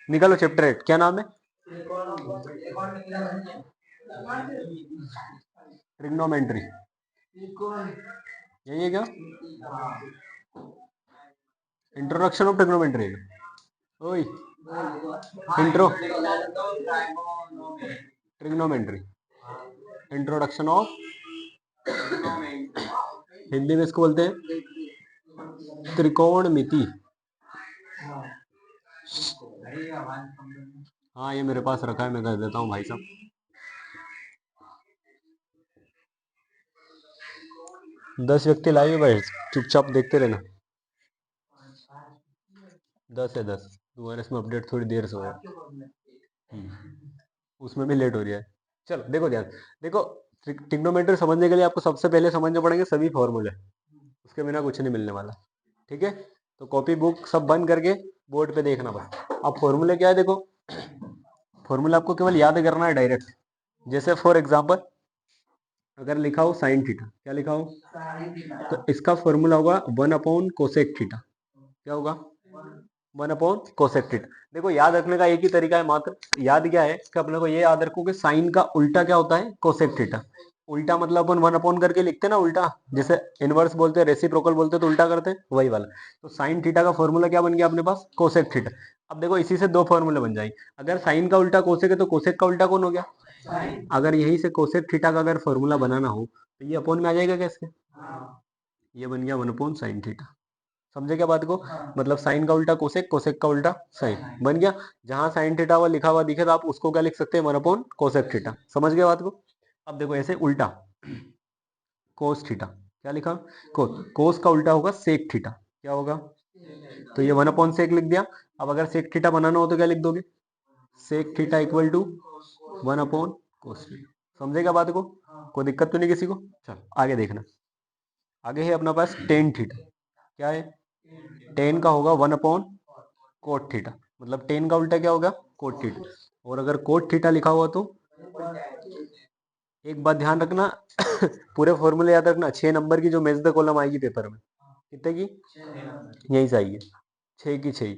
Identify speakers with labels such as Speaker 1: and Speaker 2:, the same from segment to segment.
Speaker 1: निकालो चैप्टर 8, क्या नाम है? ट्रिग्नोमेट्री, यही है क्या? इंट्रोडक्शन ऑफ ट्रिग्नोमेट्री, ओई intro trigonometry, introduction of, Hindi में इसको बोलते हैं त्रिकोणमिति। हाँ ये मेरे पास रखा है, मैं कर देता हूँ भाई साहब। दस व्यक्ति लाइव भाई, चुपचाप देखते रहना। 10 है 10, तुम्हारे इसमें अपडेट थोड़ी देर से होगा, उसमें भी लेट हो रही है। चलो देखो ध्यान, देखो ट्रिग्नोमेट्री समझने के लिए आपको सबसे पहले समझने पड़ेंगे सभी फॉर्मूले, उसके बिना कुछ नहीं मिलने वाला, ठीक है? तो कॉपी बुक सब बंद करके बोर्ड पे देखना बस। अब फॉर्मूले क्या है देखो, फॉर्मूला आपको केवल याद करना है डायरेक्ट। जैसे फॉर एग्जांपल अगर लिखा हो साइन थीटा, क्या लिखा हो, तो इसका फॉर्मूला होगा 1 अपॉन कोसेक थीटा। क्या होगा? 1 अपॉन कोसेक थीटा। देखो याद रखने का एक ही तरीका है मात्र, याद क्या है कि अपने को ये याद रखो कि साइन का उल्टा क्या होता है, कोसेक थीटा। उल्टा मतलब अपन 1 अपॉन करके लिखते हैं ना उल्टा, जैसे इनवर्स बोलते हैं, रेसिप्रोकल बोलते हैं तो उल्टा करते हैं, वही वाला। तो साइन थीटा का फॉर्मूला क्या बन गया अपने पास, कोसेक थीटा। अब देखो इसी से दो फॉर्मूले बन जाएंगे। अगर साइन का उल्टा कोसेक है तो कोसेक का उल्टा कौन हो गया, अगर यही से कोसेक थीटा का अगर फॉर्मूला बनाना हो तो ये अपॉन में आ जाएगा कैसे, ये बन गया 1 अपॉन साइन थीटा। समझे क्या बात को? मतलब साइन का उल्टा कोसेक, कोसेक का उल्टा साइन बन गया। जहां साइन थीटा हुआ लिखा हुआ दिखे तो आप उसको क्या लिख सकते हैं, 1 अपॉन कोसेक थीटा। समझ गए बात को? अब देखो ऐसे उल्टा कोस थीटा, क्या लिखा, कोस का उल्टा होगा सेक थीटा, क्या होगा, तो ये 1 अपॉन सेक लिख दिया। अब अगर सेक थीटा बनाना हो तो क्या लिख दोगे, sec theta equal to 1 upon cos theta. समझेगा बात को? कोई दिक्कत तो नहीं किसी को? चलो आगे देखना, आगे है अपना पास टेन थीटा। क्या है, टेन का होगा 1 अपॉन कोट थीटा, मतलब टेन का उल्टा क्या होगा, कोट थीटा। और अगर कोट थीटा लिखा हुआ तो एक बात ध्यान रखना पूरे फॉर्मूले याद रखना, 6 नंबर की जो मेज द कॉलम आएगी पेपर में, कितने की, यही चाहिए, 6 की 6।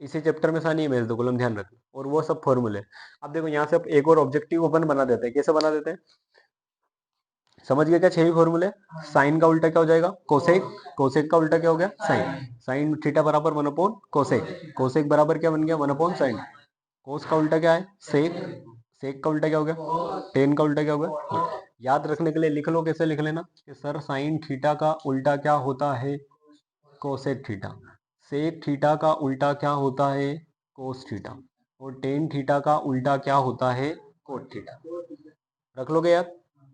Speaker 1: इसी चैप्टर में सा नहीं है मेज द कॉलम, ध्यान रखना, और वो सब फॉर्मूले। अब देखो यहाँ से अब एक और ऑब्जेक्टिव अपन बना देते हैं, कैसे बना देते हैं, समझ गए क्या, 6 ही फॉर्मूले। साइन का उल्टा क्या हो जाएगा, कोसेक, कोसेक का उल्टा क्या हो गया, साइन, साइन थीटा बराबर 1 अपॉन कोसेक, कोसेक बराबर क्या बन गया, 1 अपॉन साइन। कोस का उल्टा क्या है, सेक, सेक का उल्टा क्या हो गया, टेन का उल्टा क्या हो गया। याद रखने के लिए लिख लो, कैसे लिख लेना कि सर साइन थीटा का उल्टा क्या होता है, कोसेक थीटा, सेक थीटा का उल्टा क्या होता है, कोस थीटा, और टेन थीटा का उल्टा क्या होता है, कोट थीटा। रख लोगे यार,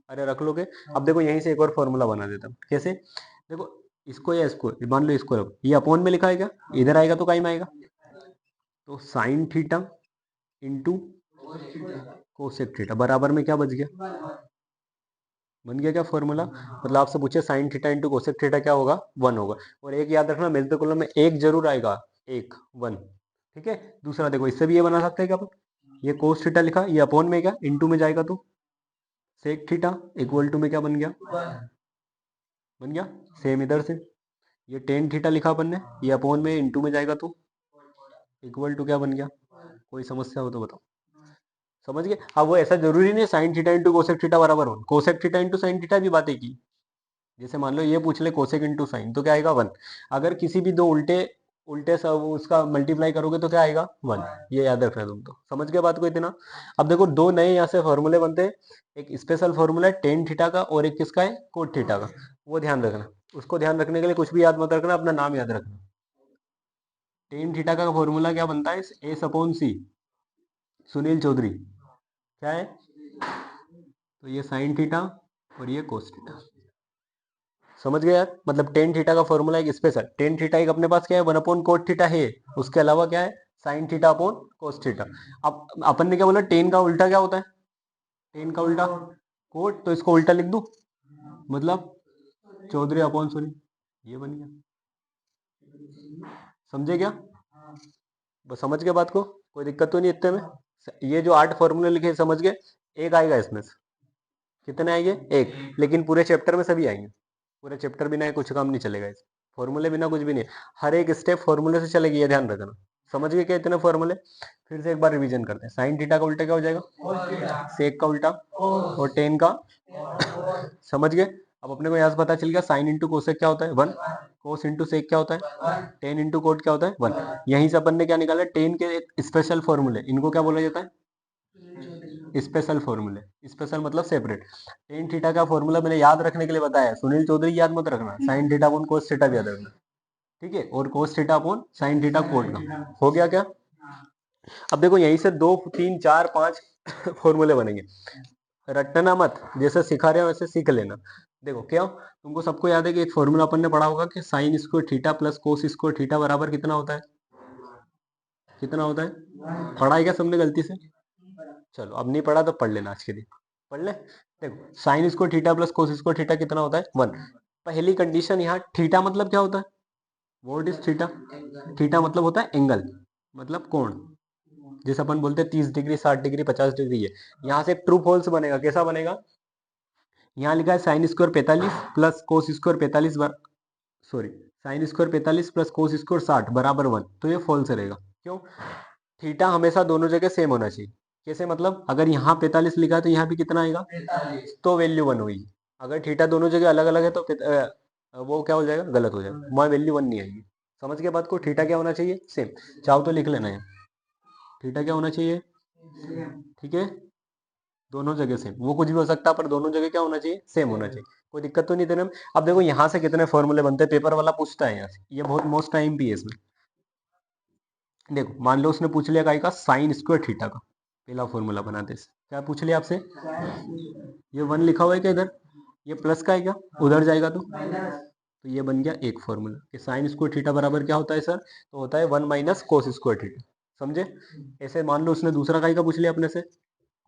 Speaker 1: अरे रख लोगे। अब देखो यहीं से एक और फॉर्मूला बना देता हूँ, कैसे, देखो इसको या इसको मान लो, इसको रखो, ये अपॉन में लिखा है क्या, इधर आएगा तो काई में आएगा, तो sine theta into cosec theta बराबर में क्या बच गया, बन गया क्या फॉर्मूला। मतलब आपसे पूछे sine theta into cosec theta क्या होगा, 1 होगा। और एक याद रखना मेज द कॉलम में एक जरूर आएगा, एक 1, ठीक है। दूसरा देखो इससे भी ये बना सकते हैं क्या अपन, ये कोस थीटा लिखा, ये अपॉन में क्या इंटू में जाएगा तो सेक थीटा इक्वल टू में क्या बन गया, बन गया सेम इधर से। ये टेन थीटा लिखा अपन ने, ये अपॉन में इंटू में जाएगा तो इक्वल टू क्या बन गया। कोई समस्या हो तो बताओ, समझ गए? अब वो ऐसा जरूरी नहीं sine theta into cosec theta बराबर 1, cosec theta into sine theta भी बातें की। जैसे मान लो ये पूछ ले कोसेक इंटू साइन तो क्या आएगा 1। अगर किसी भी दो उल्टे उल्टे सब उसका मल्टीप्लाई करोगे तो क्या आएगा 1। ये याद रखना तुम, तो समझ गए बात को इतना। अब देखो दो नए यहाँ से फॉर्मूले बनते हैं, एक स्पेशल फॉर्मूला है टेन थीटा का और एक किसका है, कोट थीटा का, वो ध्यान रखना। उसको ध्यान रखने के लिए कुछ भी याद मत रखना, अपना नाम याद रखना। टेन थीटा का फॉर्मूला क्या बनता है, एस अपॉन सी, सुनील चौधरी, क्या है, तो ये साइन थीटा और ये कोस थीटा। समझ गए यार, मतलब टेन थीटा का फॉर्मूला एक स्पेशल, टेन थीटा एक अपने पास क्या है 1 अपॉन कोट थीटा है, उसके अलावा क्या है sine theta upon cos theta. अब अपन ने क्या बोला, टेन का उल्टा क्या होता है, टेन का उल्टा कोट, तो इसको उल्टा लिख दूं, मतलब चौधरी अपॉन सुनील, ये बन गया। समझे क्या, बस समझ गए बात को, कोई दिक्कत तो नहीं इतने में। ये जो 8 फॉर्मूले लिखे समझ गए, एक आएगा इसमें से, कितने आएंगे, एक, लेकिन पूरे चैप्टर में सभी आएंगे, पूरे चैप्टर बिना कुछ काम नहीं चलेगा, इस फॉर्मूले बिना कुछ भी नहीं, हर एक स्टेप फॉर्मूले से चलेगी, ये ध्यान रखना। समझ गए क्या इतने फॉर्मूले? फिर से एक बार रिवीजन करते हैं। साइन थीटा का उल्टा क्या हो जाएगा? सेक का उल्टा, और टेन का, समझ गए? अब अपने को यहाँ से पता चल गया साइन इंटू कोसेक क्या होता है? 1। कोस इंटू सेक क्या होता है? टेन इंटू कोट क्या होता है? 1। यहीं से अपन ने क्या निकाला? टेन के एक स्पेशल फॉर्मूले, इनको क्या बोला जाता है? स्पेशल फॉर्मूले। स्पेशल मतलब सेपरेट। टेन थीटा का फॉर्मूला मैंने याद रखने के लिए बताया, सुनील चौधरी याद मत रखना, sine theta upon cos theta भी याद रखना, ठीक है? और कोस theta upon sine theta coat का। हो गया क्या? अब देखो यहीं से 2 3 4 5 फॉर्मूले बनेंगे, रटना मत, जैसे सिखा रहे हो वैसे सीख लेना। देखो क्या, तुमको सबको याद है कि एक फॉर्मूला अपन ने पढ़ा होगा कि sine square theta plus cos square theta बराबर कितना होता है? कितना होता है? पढ़ा है क्या सबने गलती से? चलो अब नहीं पढ़ा तो पढ़ लेना आज के दिन, पढ़ ले। देखो sine square theta plus cos square theta कितना होता है? 1। पहली कंडीशन यहाँ, थीटा मतलब क्या होता है? What is theta? थीटा मतलब होता है एंगल, मतलब कोण, जैसे अपन बोलते हैं 30 डिग्री 60 डिग्री 50 डिग्री है। यहाँ से एक ट्रू फॉल्स बनेगा, कैसा बनेगा? यहाँ लिखा है sine square 45 plus cos square 45 sorry, sine square 45 plus cos square 60 बराबर 1, तो ये फॉल्स रहेगा। क्यों? थीटा हमेशा दोनों जगह सेम होना चाहिए। कैसे मतलब? अगर यहाँ 45 लिखा है तो यहाँ भी कितना आएगा? तो वैल्यू 1 होगी। अगर थीटा दोनों जगह अलग अलग है तो वो क्या हो जाएगा? गलत हो जाएगा, वहाँ वैल्यू 1 नहीं आएगी। समझ के बात को? थीटा क्या होना चाहिए? सेम। चाहो तो लिख लेना है, थीटा क्या होना चाहिए? ठीक है, दोनों जगह सेम, वो कुछ भी हो सकता है पर दोनों जगह क्या होना चाहिए? सेम होना चाहिए। कोई दिक्कत तो नहीं देने में। अब देखो यहाँ से कितने फॉर्मूले बनते हैं, पेपर वाला पूछता है यहाँ से, ये बहुत मोस्ट टाइम भी है इसमें। देखो मान लो उसने पूछ लिया काय का? साइन स्क्वायर थीटा का। पहला फॉर्मूला बनाते हैं, क्या पूछ लिया आपसे? ये 1 लिखा हुआ है क्या इधर? ये प्लस का है क्या? उधर जाएगा तो ये बन गया एक फॉर्मूला कि साइन स्क्वायर थीटा बराबर क्या होता है सर? तो होता है 1 माइनस कोस स्क्वायर थीटा। समझे? ऐसे मान लो उसने दूसरा काय का पूछ लिया अपने से,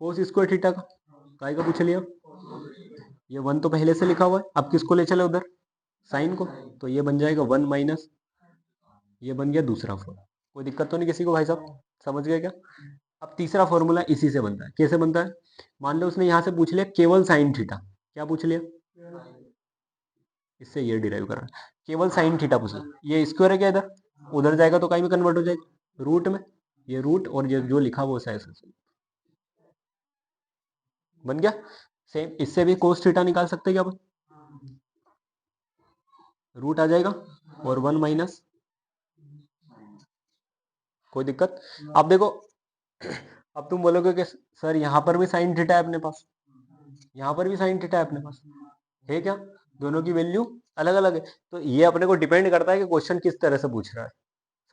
Speaker 1: कोस स्क्वायर थीटा का। काय का पूछ लिया? ये 1 तो पहले से लिखा हुआ है, अब किसको ले चले उधर? साइन को। तो ये बन जाएगा 1 माइनस, ये बन गया दूसरा फॉर्मूला। कोई दिक्कत तो नहीं किसी को भाई साहब? समझ गए क्या? अब तीसरा फॉर्मूला इसी से बनता है। कैसे बनता है? मान लो उसने यहाँ से पूछ लिया केवल साइन थीटा। क्या पूछ लिया? इससे ये डिराइव कर रहा है, केवल साइन थीटा पूछ लिया। ये स्क्वायर है क्या इधर? उधर जाएगा तो कहीं में कन्वर्ट हो जाएगा रूट में। ये रूट और ये जो लिखा वो ऐसे बन गया। सेम इससे भी कोस थीटा निकाल सकते हैं क्या अपन? रूट आ जाएगा और 1 माइनस, कोई दिक्कत? अब देखो अब तुम बोलोगे कि सर यहाँ पर भी साइन थीटा है अपने पास, यहाँ पर भी साइन थीटा है अपने पास, है क्या? दोनों की वैल्यू अलग अलग है। तो ये अपने को डिपेंड करता है कि क्वेश्चन किस तरह से पूछ रहा है।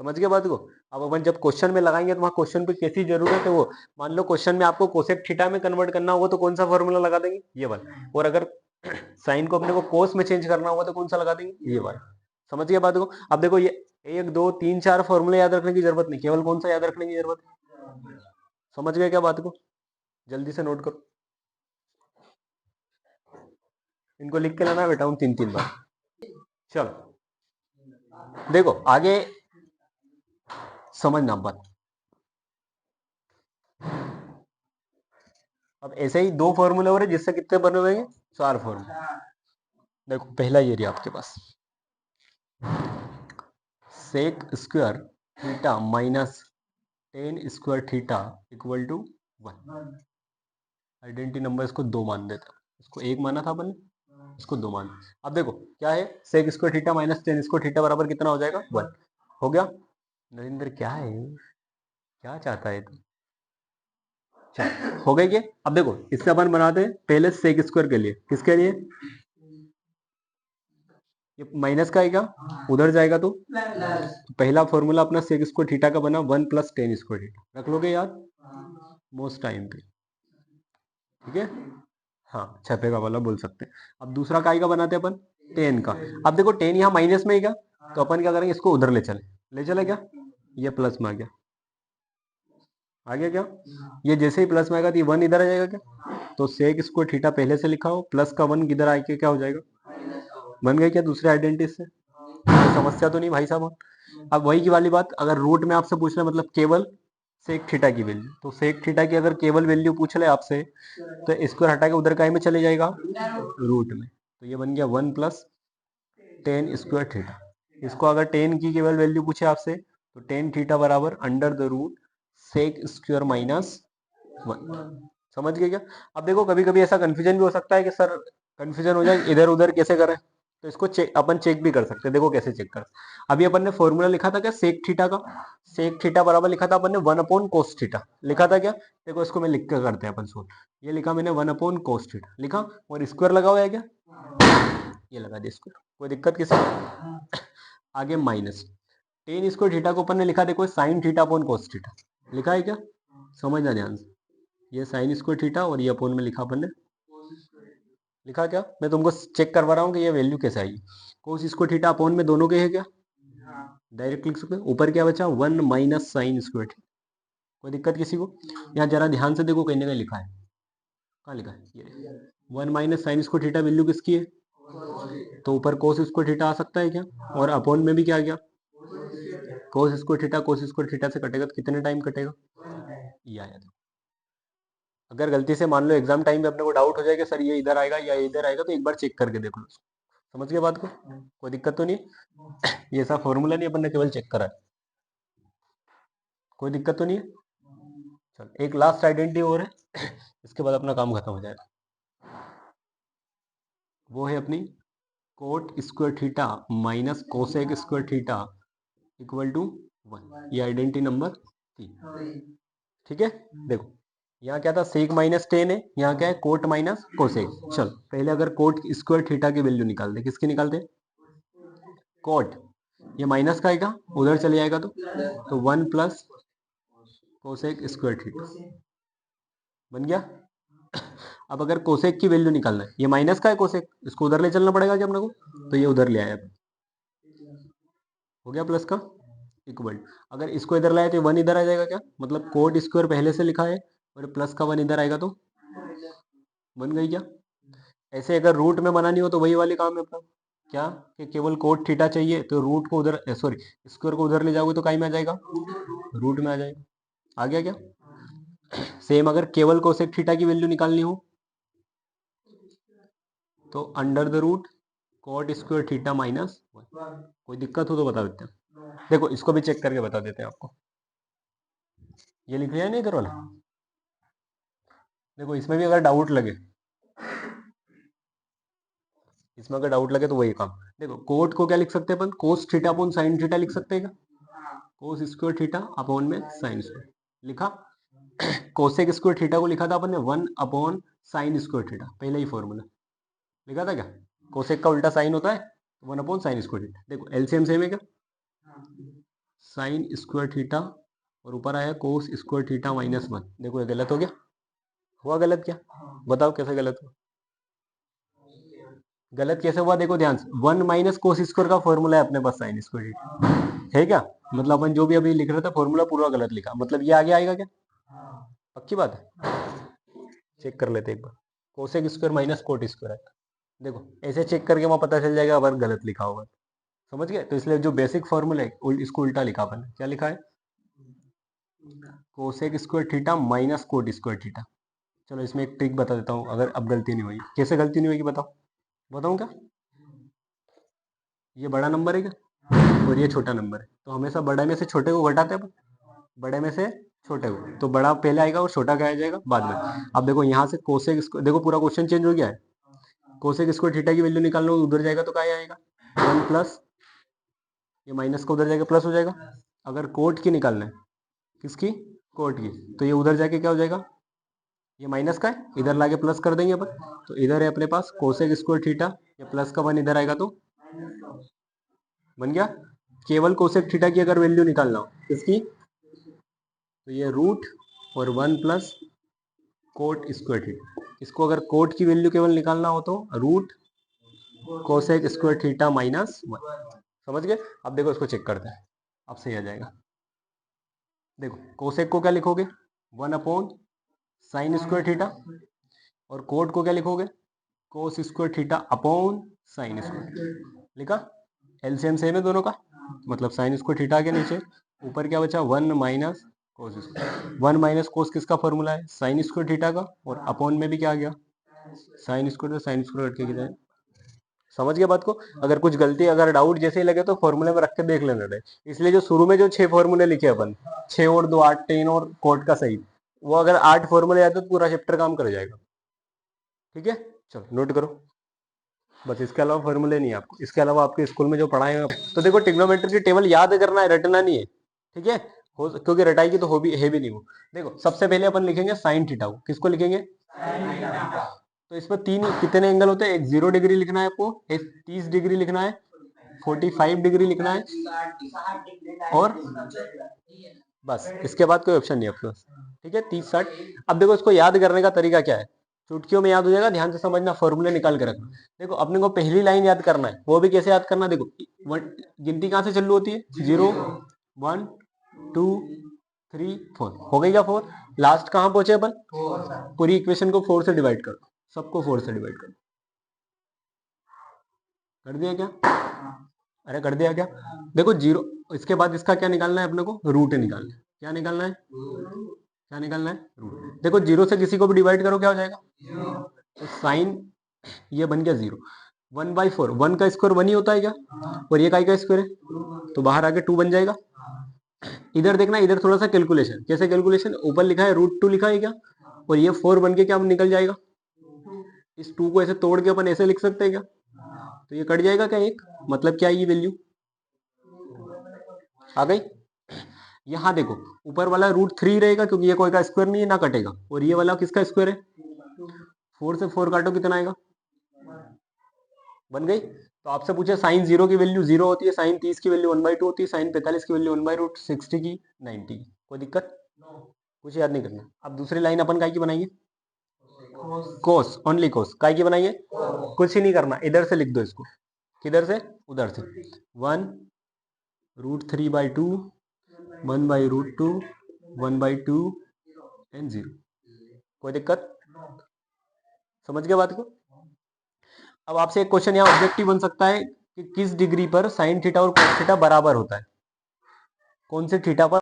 Speaker 1: समझ गए बात को? अब अपन जब क्वेश्चन में लगाएंगे तो वहाँ क्वेश्चन पे कैसी जरूरत है वो, मान लो क्वेश्चन में आपको कोसेक थीटा में कन्वर्ट करना होगा तो कौन सा फॉर्मूला लगा देंगे? ये वाला। और अगर साइन को अपने को कोस में चेंज करना होगा तो कौन सा लगा देंगे? ये वाला। समझ गए बात को? अब देखो ये 1 2 3 4 फॉर्मूले याद रखने की जरूरत नहीं, केवल कौन सा याद रखने की जरूरत है? समझ गए क्या बात को? जल्दी से नोट करो, इनको लिख के लाना बेटा हूँ 3 3 बार। चलो देखो आगे समझना बात। अब ऐसे ही 2 फॉर्मूले हो रहे जिससे कितने बने हुए हैं? 4 फॉर्मूले। देखो पहला ये रहा आपके पास, sec square theta minus tan square theta equal to 1। Identity number इसको 2 मान देता, इसको 1 माना था अपन ने, इसको 2 मान। अब देखो क्या है, sec square theta minus tan square theta बराबर कितना हो जाएगा? 1। हो गया? नरेंद्र क्या है, क्या चाहता है तू? चल हो गई। ये अब देखो इससे अपन बनाते हैं पहले सेक स्क्वायर के लिए, किसके लिए? ये माइनस का है क्या? उधर जाएगा तो पहला फॉर्मूला अपना सेक स्क्वायर थीटा का बना 1 प्लस टेन स्क्वायर थीटा, रख लोगे याद मोस्ट टाइम पे? ठीक है, हाँ छपेगा वाला बोल सकते हैं। अब दूसरा काय का बनाते हैं अपन? टेन का। अब देखो टेन यहाँ माइनस में ही क्या, तो अपन क्या करेंगे, इसको उधर ले चले, ले चले क्या? ये प्लस में आ गया, आ गया क्या? ये जैसे ही प्लस में आएगा तो ये 1 इधर आ जाएगा क्या? तो सेक स्क्वायर थीटा पहले से लिखा हो, प्लस का 1 इधर आके क्या हो जाएगा? बन गया क्या दूसरे आइडेंटिटी से? कोई समस्या तो नहीं भाई साहब? अब वही की वाली बात, अगर रूट में आपसे पूछ ले मतलब केवल सेक थीटा की वैल्यू, तो सेक थीटा की अगर केवल वैल्यू पूछ ले आपसे तो स्क्वायर हटा के उधर काय में चले जाएगा? रूट में। तो ये बन गया 1 प्लस टेन स्क्वायर थीटा। इसको अगर टेन की केवल वैल्यू पूछे आपसे तो टेन थीटा बराबर under the root sec square minus 1। समझ गए क्या? अब देखो कभी कभी ऐसा कंफ्यूजन भी हो सकता है कि सर कंफ्यूजन हो जाए इधर उधर कैसे करें, तो इसको अपन चेक भी कर सकते हैं। देखो कैसे चेक कर, अभी अपन ने फॉर्मूला लिखा था क्या सेक थीटा का, सेक थीटा बराबर लिखा था अपन ने 1/cos थीटा लिखा था क्या? देखो इसको मैं लिख कर करते हैं अपन सोल्व। ये लिखा मैंने 1/cos थीटा लिखा और स्क्वायर लगा हुआ है क्या, ये लगा दिया स्क्वायर, कोई दिक्कत किसी को? आगे माइनस टेन स्क्वायर थीटा को अपन ने लिखा देखो sine theta upon cos theta लिखा है क्या, समझना ध्यान से। ये साइन स्क्वायर थीटा और ये अपॉन में लिखा अपन ने लिखा क्या, मैं तुमको चेक करवा रहा हूँ कि ये वैल्यू कैसे आएगी। कोस स्क्वायर थीटा अपॉन में दोनों के है क्या, डायरेक्ट लिख सकते, ऊपर क्या बचा 1 माइनस साइन स्क्वायर थीटा, कोई दिक्कत किसी को? यहाँ जरा ध्यान से देखो कहने का लिखा है, कहाँ लिखा है ये 1 minus sine square theta value किसकी है, तो ऊपर कोस स्क्वायर थीटा आ सकता है क्या, और अपॉन में भी क्या आ गया कोस स्क्वायर थीटा, कोस स्क्वायर थीटा से कटेगा तो कितने टाइम कटेगा, ये आया था। अगर गलती से मान लो एग्जाम टाइम में अपने को डाउट हो जाए कि सर ये इधर आएगा या इधर आएगा, तो एक बार चेक करके देख लो, समझ गए बात को, कोई दिक्कत तो नहीं? ये ऐसा फॉर्मूला नहीं, अपन ने केवल चेक करा है, कोई दिक्कत तो नहीं है? चल एक लास्ट आइडेंटिटी और है, इसके बाद अपना काम खत्म हो जाएगा। वो है अपनी cot square theta minus cosec square theta equal to 1, ये आइडेंटिटी नंबर 3। ठीक है, देखो यहाँ क्या था सेक माइनस टेन है, यहाँ क्या है कोट माइनस कोसेक। चल पहले अगर कोट स्क्वायर थीटा की वैल्यू निकाल दे, किसकी निकालते, कोट, ये माइनस का आएगा उधर चले जाएगा तो 1 प्लस कोसेक स्क्वायर थीटा बन गया। अब अगर कोसेक की वैल्यू निकालना है, ये माइनस का है कोसेक, इसको उधर ले चलना पड़ेगा क्या अपने को, तो ये उधर ले आया, हो गया प्लस का इक्वल। अगर इसको इधर लाए तो 1 इधर आ जाएगा क्या, मतलब कोट स्क्वायर पहले से लिखा है और प्लस का 1 इधर आएगा तो बन गई क्या। ऐसे अगर रूट में बनानी हो तो वही वाली काम है अपना, क्या कि केवल कोट थीटा चाहिए तो रूट को उधर सॉरी स्क्वायर को उधर ले जाओगे तो कहीं में आ जाएगा, रूट में आ जाएगा। आ गया क्या? सेम अगर केवल कोसेक थीटा की वैल्यू निकालनी हो तो under the root cot square theta minus 1। कोई दिक्कत हो तो बता देते हैं, देखो इसको भी चेक करके बता देते हैं आपको। ये लिख लिया है नहीं इधर वाला, देखो इसमें भी अगर डाउट लगे, इसमें अगर डाउट लगे तो वही काम, देखो कोट को क्या लिख सकते हैं अपन, cos theta upon sine theta लिख सकते हैं क्या, कोस स्क्वायर थीटा अपॉन में साइन स्क्वायर लिखा। कोसेक स्क्वायर थीटा को लिखा था अपन ने 1 अपॉन साइन स्क्वायर थीटा, पहले ही फॉर्मूला लिखा था क्या, कोसेक का उल्टा साइन होता है 1 अपॉन साइन स्क्वायर थीटा। देखो एलसीएम सेम है क्या, साइन स्क्वायर थीटा और ऊपर आया कोस स्क्वायर थीटा माइनस 1। देखो ये गलत हो गया, हुआ गलत क्या, बताओ कैसे गलत हुआ, गलत कैसे हुआ, देखो ध्यान से 1 माइनस कोस स्क्वायर का फॉर्मूला है अपने पास साइन स्क्वायर थीटा है क्या, मतलब अपन जो भी अभी लिख रहे थे फॉर्मूला पूरा गलत लिखा, मतलब ये आगे आएगा क्या, पक्की बात है, चेक कर लेते एक बार, cosec square minus cot square है, देखो ऐसे चेक करके वहां पता चल जाएगा अगर गलत लिखा होगा, समझ गए। तो इसलिए जो बेसिक फॉर्मूला है इसको उल्टा लिखा अपन ने, क्या लिखा है cosec square theta minus cot square theta. चलो इसमें एक ट्रिक बता देता हूँ, अगर अब गलती नहीं हुई, कैसे गलती नहीं होगी बताओ, बताऊँ क्या, ये बड़ा नंबर है क्या और ये छोटा नंबर है, तो हमेशा बड़े में से छोटे को घटाते हैं अपन, बड़े में से छोटे को, तो बड़ा पहले आएगा और छोटा क्या आ जाएगा बाद में। अब देखो यहाँ से कोसेक स्क्वायर, देखो पूरा क्वेश्चन चेंज हो गया है, कोसेक स्क्वायर थीटा की वैल्यू निकालना हो उधर जाएगा तो क्या आएगा 1 प्लस, ये माइनस का उधर जाएगा प्लस हो जाएगा। अगर कोट की निकालना है, किसकी, कोट की, तो ये उधर जाके क्या हो जाएगा, ये माइनस का है इधर लाके प्लस कर देंगे अपन, तो इधर है अपने पास कोसेक स्क्वायर थीटा, ये प्लस का 1 इधर आएगा तो बन गया। केवल कोसेक थीटा की अगर वैल्यू निकालना हो किसकी, तो ये रूट और 1 प्लस कोट स्क्वायर थीटा, इसको अगर कोट की वैल्यू केवल निकालना हो तो root cosec square theta minus 1, समझ गए। अब देखो इसको चेक करते हैं, अब सही आ जाएगा। देखो कोसेक को क्या लिखोगे 1 अपॉन साइन स्क्वायर थीटा, और कोट को क्या लिखोगे कोस square theta upon sign square लिखा, एलसीएम सेम है दोनों का, मतलब साइन स्क्वायर थीटा के नीचे ऊपर क्या बचा 1 minus cos square, 1 minus cos किसका फॉर्मूला है साइन स्क्वायर थीटा का, और अपॉन में भी क्या आ गया साइन स्क्वायर, तो साइन स्क्वायर हट के जाए समझ गए बात को? अगर कुछ गलती, अगर डाउट जैसे ही लगे तो फॉर्मूले में रख के देख लेना रहे। इसलिए जो शुरू में जो 6 फॉर्मूले लिखे अपन, 6 और 2 8 10 और कोट का सही, वो अगर 8 फॉर्मूले आते तो पूरा चैप्टर काम कर जाएगा। ठीक है, चलो नोट करो। बस इसके अलावा फॉर्मूले नहीं है आपको, इसके अलावा आपके स्कूल में जो पढ़ाएंगे तो देखो ट्रिग्नोमेट्री की टेबल याद करना है, रटना नहीं है। ठीक है, क्योंकि रटाई की तो हो भी है भी नहीं वो। देखो सबसे पहले अपन लिखेंगे साइन थीटा को, किसको लिखेंगे? तो इसमें तीन कितने एंगल होते हैं? एक 0 डिग्री लिखना है आपको, एक 30 डिग्री लिखना है, 45 डिग्री लिखना है, और बस इसके बाद कोई ऑप्शन नहीं आपके पास। ठीक है, 30 60। अब देखो इसको याद करने का तरीका क्या है, चुटकियों में याद हो जाएगा, ध्यान से समझना, फॉर्मूले निकाल के रखना। देखो अपने को पहली लाइन याद करना है, वो भी कैसे याद करना है? देखो गिनती कहाँ से चालू होती है? 0 1 2 3 4, हो गई क्या 4? लास्ट कहाँ पहुंचे अपन? पूरी इक्वेशन को 4 से डिवाइड करो, सबको 4 से डिवाइड करो। कर दिया क्या? अरे कर दिया क्या? देखो 0, इसके बाद इसका क्या निकालना है अपने को? रूट निकालना है। क्या निकालना है? क्या निकालना है? रूट। देखो 0 से किसी को भी डिवाइड करो क्या हो जाएगा? तो साइन ये बन गया 0। 1/4, 1 का स्क्वायर 1 ही होता है क्या? और ये का स्क्वायर है, तो बाहर आके 2 बन जाएगा। इधर देखना, इधर थोड़ा सा कैलकुलेशन, कैसे कैलकुलेशन? ऊपर लिखा है √2 लिखा है क्या, और ये 4 बन के क्या निकल जाएगा? इस 2 को ऐसे तोड़ के अपन ऐसे लिख सकते हैं क्या? तो ये कट जाएगा क्या एक, मतलब क्या है ये वैल्यू आ गई। यहाँ देखो ऊपर वाला √3 रहेगा क्योंकि ये कोई का स्क्वायर नहीं है, ना कटेगा। और ये वाला किसका स्क्वायर है? 4 से 4 काटो कितना आएगा? बन गई। तो आपसे पूछे साइन 0 की वैल्यू 0 होती है, साइन 30 की वैल्यू 1/2 होती है, साइन 45 की वैल्यू 1/√60 की 90 की। कोई दिक्कत? कुछ याद नहीं करना। अब दूसरी लाइन अपन काय की बनाएंगे? कोस, ओनली कोस। काय की बनाइए? कुछ ही नहीं करना, इधर से लिख दो इसको। किधर से? उधर से। 1√3/2 1/√2 1/2 एंड 0। कोई दिक्कत? समझ गए बात को? अब आपसे एक क्वेश्चन यहाँ ऑब्जेक्टिव बन सकता है कि किस डिग्री पर साइन थीटा और कोस थीटा बराबर होता है? कौन से थीटा पर